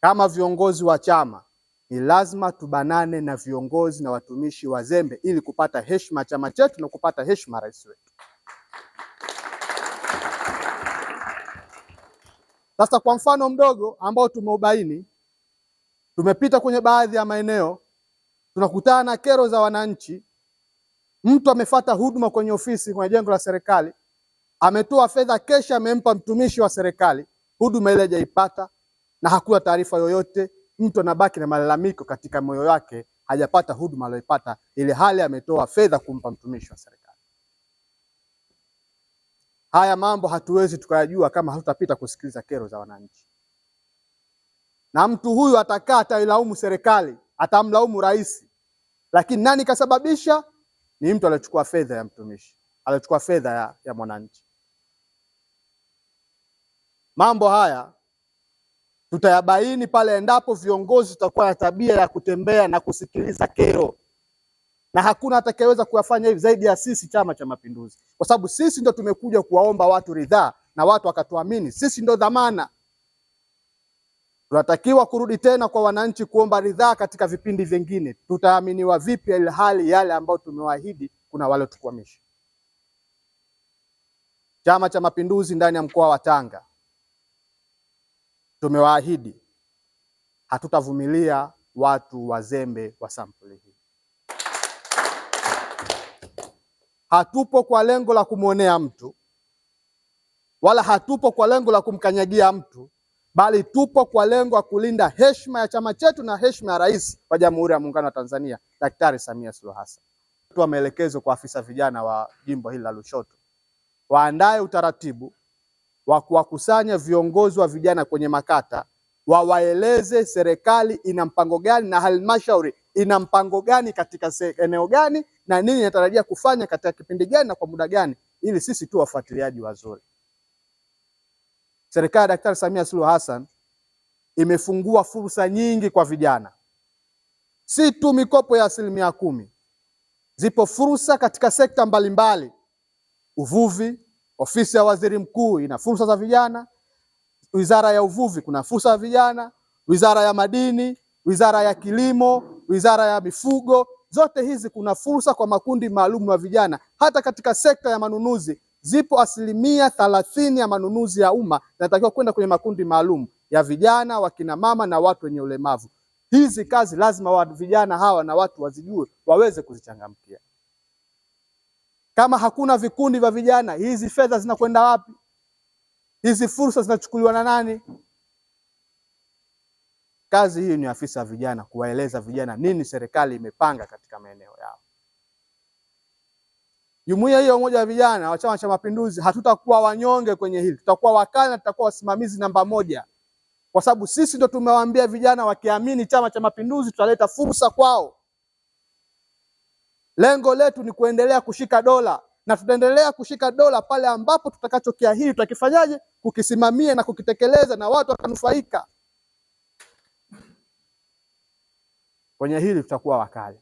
Kama viongozi wa chama ni lazima tubanane na viongozi na watumishi wazembe ili kupata heshima chama chetu na kupata heshima rais wetu. Sasa kwa mfano mdogo ambao tumeubaini, tumepita kwenye baadhi ya maeneo, tunakutana na kero za wananchi. Mtu amefuata huduma kwenye ofisi, kwenye jengo la serikali, ametoa fedha kesha, amempa mtumishi wa serikali, huduma ile hajaipata na hakuna taarifa yoyote. Mtu anabaki na malalamiko katika moyo wake, hajapata huduma aliyoipata ile hali ametoa fedha kumpa mtumishi wa serikali. Haya mambo hatuwezi tukayajua kama hatutapita kusikiliza kero za wananchi. Na mtu huyu atakaa atailaumu serikali, atamlaumu rais. Lakini nani kasababisha? Ni mtu alichukua fedha ya mtumishi, alichukua fedha ya mwananchi. Mambo haya tutayabaini pale endapo viongozi tutakuwa na tabia ya kutembea na kusikiliza kero, na hakuna atakayeweza kuyafanya hivi zaidi ya sisi Chama cha Mapinduzi, kwa sababu sisi ndo tumekuja kuwaomba watu ridhaa na watu wakatuamini. Sisi ndo dhamana. Tunatakiwa kurudi tena kwa wananchi kuomba ridhaa katika vipindi vingine. Tutaaminiwa vipi ile hali yale ambayo tumewaahidi kuna wale tukwamisha? Chama cha Mapinduzi ndani ya mkoa wa Tanga tumewaahidi hatutavumilia watu wazembe wa sampuli hii. Hatupo kwa lengo la kumwonea mtu, wala hatupo kwa lengo la kumkanyagia mtu, bali tupo kwa lengo la kulinda heshima ya chama chetu na heshima ya Rais wa Jamhuri ya Muungano wa Tanzania, Daktari Samia Suluhu Hassan. Toa maelekezo kwa afisa vijana wa jimbo hili la Lushoto, waandae utaratibu wa kuwakusanya viongozi wa vijana kwenye makata, wawaeleze serikali ina mpango gani na halmashauri ina mpango gani katika eneo gani na nini inatarajia kufanya katika kipindi gani na kwa muda gani, ili sisi tu wafuatiliaji wazuri. Serikali ya Daktari Samia Suluhu Hassan imefungua fursa nyingi kwa vijana, si tu mikopo ya 10%. Zipo fursa katika sekta mbalimbali. Uvuvi, ofisi ya waziri mkuu ina fursa za vijana, wizara ya uvuvi kuna fursa za vijana, wizara ya madini, wizara ya kilimo, wizara ya mifugo, zote hizi kuna fursa kwa makundi maalum ya vijana. Hata katika sekta ya manunuzi zipo 30% ya manunuzi ya umma yanatakiwa kwenda kwenye makundi maalum ya vijana, wakina mama na watu wenye ulemavu. Hizi kazi lazima vijana hawa na watu wazijue, waweze kuzichangamkia. Kama hakuna vikundi vya vijana, hizi fedha zinakwenda wapi? Hizi fursa zinachukuliwa na nani? Kazi hii ni afisa vijana kuwaeleza vijana nini serikali imepanga katika maeneo yao. Jumuiya hiyo Umoja wa Vijana wa Chama cha Mapinduzi hatutakuwa wanyonge kwenye hili. Tutakuwa wakali na tutakuwa wasimamizi namba 1. Kwa sababu sisi ndo tumewaambia vijana wakiamini Chama cha Mapinduzi tutaleta fursa kwao. Lengo letu ni kuendelea kushika dola, na tutaendelea kushika dola pale ambapo tutakachokiahidi tutakifanyaje? Kukisimamia na kukitekeleza na watu wakanufaika. Kwenye hili tutakuwa wakali.